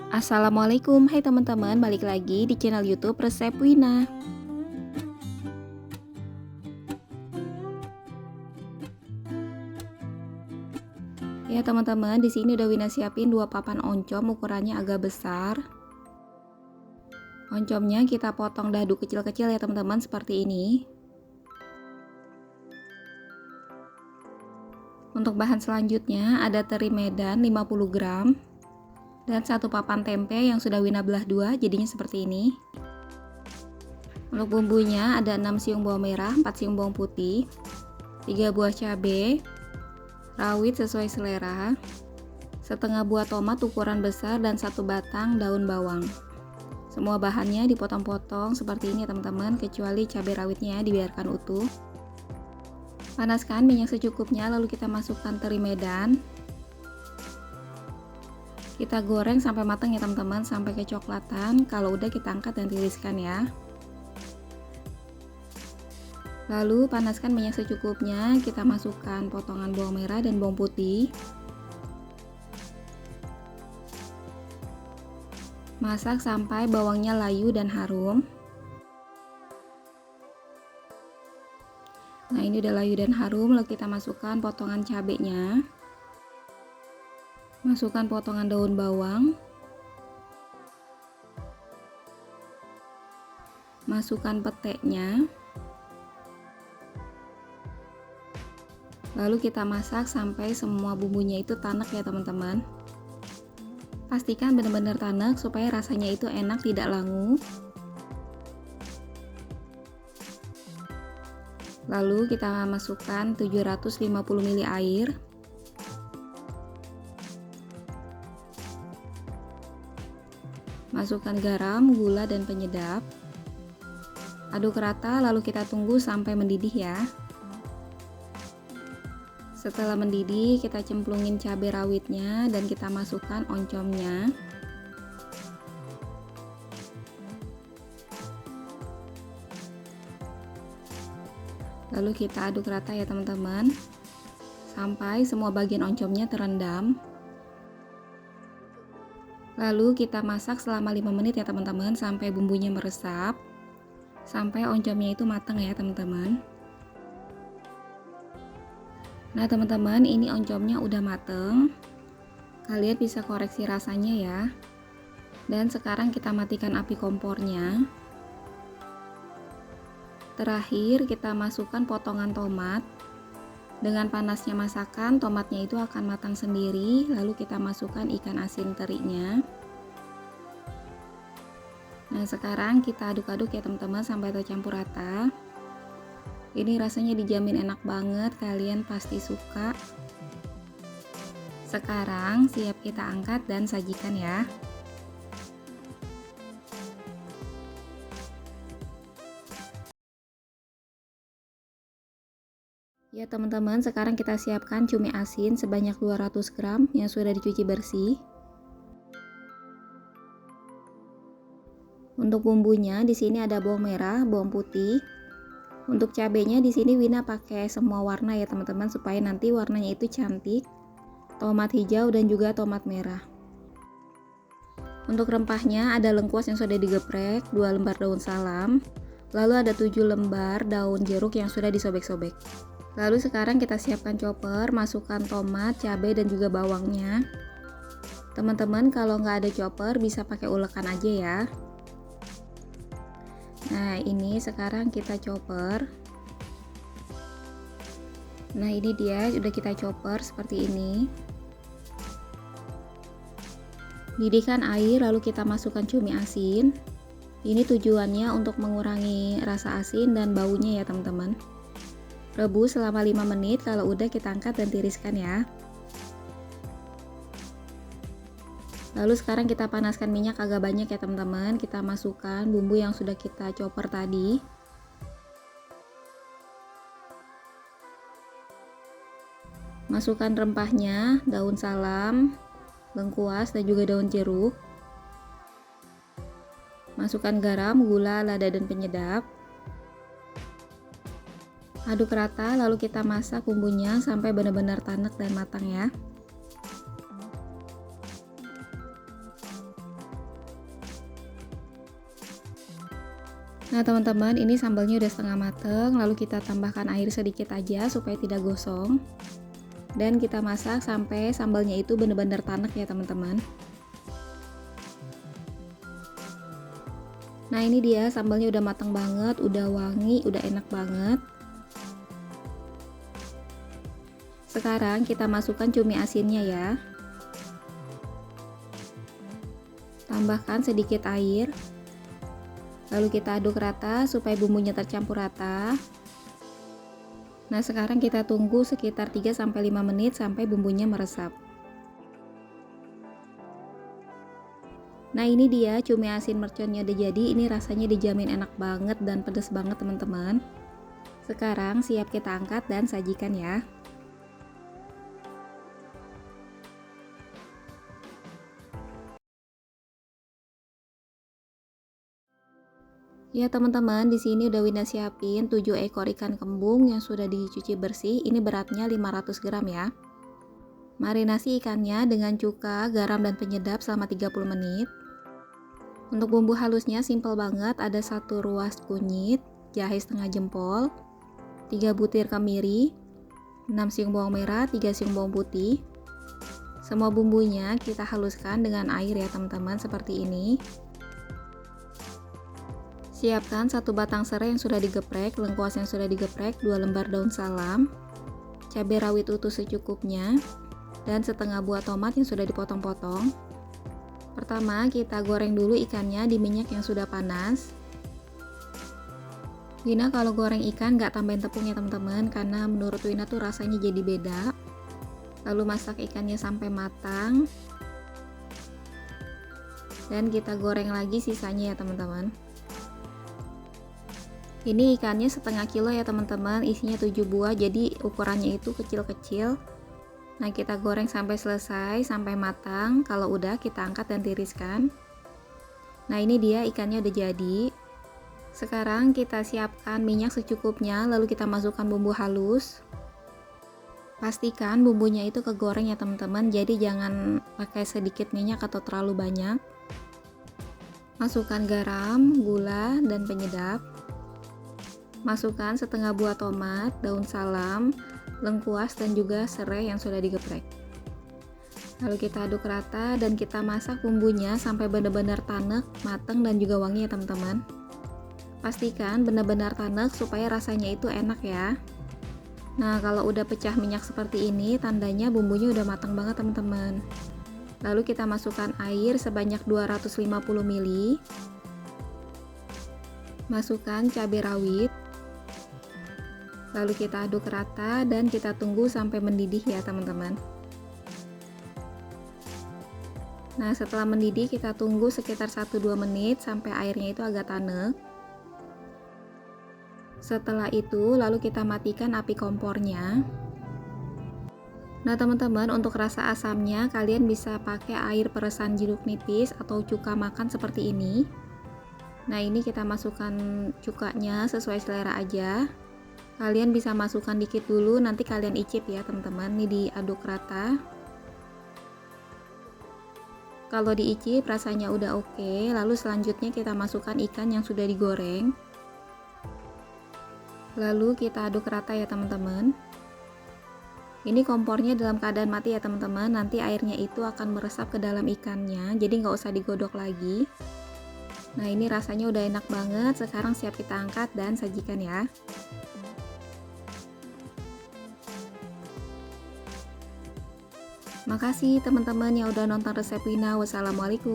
Assalamualaikum, hai teman-teman, balik lagi di channel YouTube Resep Wina. Ya teman-teman, di sini udah Wina siapin 2 papan oncom, ukurannya agak besar. Oncomnya kita potong dadu kecil-kecil ya teman-teman, seperti ini. Untuk bahan selanjutnya ada teri medan 50 gram dan 1 papan tempe yang sudah Wina belah 2, jadinya seperti ini. Untuk bumbunya ada 6 siung bawang merah, 4 siung bawang putih, 3 buah cabai rawit sesuai selera, setengah buah tomat ukuran besar, dan 1 batang daun bawang. Semua bahannya dipotong-potong seperti ini ya teman-teman, kecuali cabai rawitnya dibiarkan utuh. Panaskan minyak secukupnya, lalu kita masukkan teri medan. Kita goreng sampai matang ya teman-teman, sampai kecoklatan. Kalau udah kita angkat dan tiriskan ya. Lalu panaskan minyak secukupnya, kita masukkan potongan bawang merah dan bawang putih. Masak sampai bawangnya layu dan harum. Nah, ini udah layu dan harum, lalu kita masukkan potongan cabenya. Masukkan potongan daun bawang. Masukkan petenya. Lalu kita masak sampai semua bumbunya itu tanek ya teman-teman. Pastikan benar-benar tanek supaya rasanya itu enak, tidak langu. Lalu kita masukkan 750 ml air. Masukkan garam, gula, dan penyedap. Aduk rata lalu kita tunggu sampai mendidih ya. Setelah mendidih, kita cemplungin cabai rawitnya dan kita masukkan oncomnya. Lalu kita aduk rata ya teman-teman, sampai semua bagian oncomnya terendam. Lalu kita masak selama 5 menit ya teman-teman, sampai bumbunya meresap, sampai oncomnya itu matang ya teman-teman. Nah teman-teman, ini oncomnya udah mateng. Kalian bisa koreksi rasanya ya. Dan sekarang kita matikan api kompornya. Terakhir kita masukkan potongan tomat. Dengan panasnya masakan, tomatnya itu akan matang sendiri. Lalu kita masukkan ikan asin terinya. Nah sekarang kita aduk-aduk ya teman-teman sampai tercampur rata. Ini rasanya dijamin enak banget, kalian pasti suka. Sekarang siap kita angkat dan sajikan ya. Ya teman-teman, sekarang kita siapkan cumi asin sebanyak 200 gram yang sudah dicuci bersih. Untuk bumbunya di sini ada bawang merah, bawang putih. Untuk cabenya di sini Wina pakai semua warna ya teman-teman, supaya nanti warnanya itu cantik. Tomat hijau dan juga tomat merah. Untuk rempahnya ada lengkuas yang sudah digeprek, 2 lembar daun salam, lalu ada 7 lembar daun jeruk yang sudah disobek-sobek. Lalu sekarang kita siapkan chopper, masukkan tomat, cabai, dan juga bawangnya. Teman-teman kalau nggak ada chopper bisa pakai ulekan aja ya. Nah ini sekarang kita chopper. Nah ini dia udah kita chopper seperti ini. Didihkan air lalu kita masukkan cumi asin. Ini tujuannya untuk mengurangi rasa asin dan baunya ya teman-teman. Rebus selama 5 menit, kalau udah kita angkat dan tiriskan ya. Lalu sekarang kita panaskan minyak agak banyak ya teman-teman. Kita masukkan bumbu yang sudah kita chopper tadi. Masukkan rempahnya, daun salam, lengkuas, dan juga daun jeruk. Masukkan garam, gula, lada, dan penyedap. Aduk rata lalu kita masak bumbunya sampai benar-benar tanek dan matang ya. Nah teman-teman, ini sambalnya udah setengah mateng, lalu kita tambahkan air sedikit aja supaya tidak gosong. Dan kita masak sampai sambalnya itu benar-benar tanek ya teman-teman. Nah ini dia, sambalnya udah matang banget, udah wangi, udah enak banget. Sekarang kita masukkan cumi asinnya ya. Tambahkan sedikit air. Lalu kita aduk rata supaya bumbunya tercampur rata. Nah, sekarang kita tunggu sekitar 3-5 menit sampai bumbunya meresap. Nah, ini dia cumi asin merconnya udah jadi. Ini rasanya dijamin enak banget dan pedas banget, teman-teman. Sekarang siap kita angkat dan sajikan ya. Ya teman-teman, di sini udah Wina siapin 7 ekor ikan kembung yang sudah dicuci bersih. Ini beratnya 500 gram ya. Marinasi ikannya dengan cuka, garam dan penyedap selama 30 menit. Untuk bumbu halusnya simple banget, ada 1 ruas kunyit, jahe setengah jempol, 3 butir kemiri, 6 siung bawang merah, 3 siung bawang putih. Semua bumbunya kita haluskan dengan air ya teman-teman, seperti ini. Siapkan 1 batang serai yang sudah digeprek, lengkuas yang sudah digeprek, 2 lembar daun salam, cabai rawit utuh secukupnya, dan setengah buah tomat yang sudah dipotong-potong. Pertama kita goreng dulu ikannya di minyak yang sudah panas. Wina kalau goreng ikan nggak tambahin tepung ya teman-teman, karena menurut Wina tuh rasanya jadi beda. Lalu masak ikannya sampai matang, dan kita goreng lagi sisanya ya teman-teman. Ini ikannya setengah kilo ya teman-teman, isinya 7 buah, jadi ukurannya itu kecil-kecil. Nah kita goreng sampai selesai, sampai matang. Kalau udah kita angkat dan tiriskan. Nah ini dia ikannya udah jadi. Sekarang kita siapkan minyak secukupnya, lalu kita masukkan bumbu halus. Pastikan bumbunya itu kegoreng ya teman-teman, jadi jangan pakai sedikit minyak atau terlalu banyak. Masukkan garam, gula, dan penyedap. Masukkan setengah buah tomat, daun salam, lengkuas, dan juga serai yang sudah digeprek. Lalu kita aduk rata dan kita masak bumbunya sampai benar-benar tanek, matang, dan juga wangi ya teman-teman. Pastikan benar-benar tanek supaya rasanya itu enak ya. Nah kalau udah pecah minyak seperti ini, tandanya bumbunya udah matang banget teman-teman. Lalu kita masukkan air sebanyak 250 ml. Masukkan cabai rawit. Lalu kita aduk rata dan kita tunggu sampai mendidih ya teman-teman. Nah setelah mendidih kita tunggu sekitar 1-2 menit sampai airnya itu agak tanek. Setelah itu lalu kita matikan api kompornya. Nah teman-teman, untuk rasa asamnya kalian bisa pakai air peresan jeruk nipis atau cuka makan seperti ini. Nah ini kita masukkan cukanya sesuai selera aja. Kalian bisa masukkan dikit dulu, nanti kalian icip ya teman-teman. Ini diaduk rata. Kalau diicip rasanya udah oke, lalu selanjutnya kita masukkan ikan yang sudah digoreng. Lalu kita aduk rata ya teman-teman. Ini kompornya dalam keadaan mati ya teman-teman, nanti airnya itu akan meresap ke dalam ikannya, jadi nggak usah digodok lagi. Nah ini rasanya udah enak banget, sekarang siap kita angkat dan sajikan ya. Makasih teman-teman yang udah nonton resep Wina. Wassalamualaikum.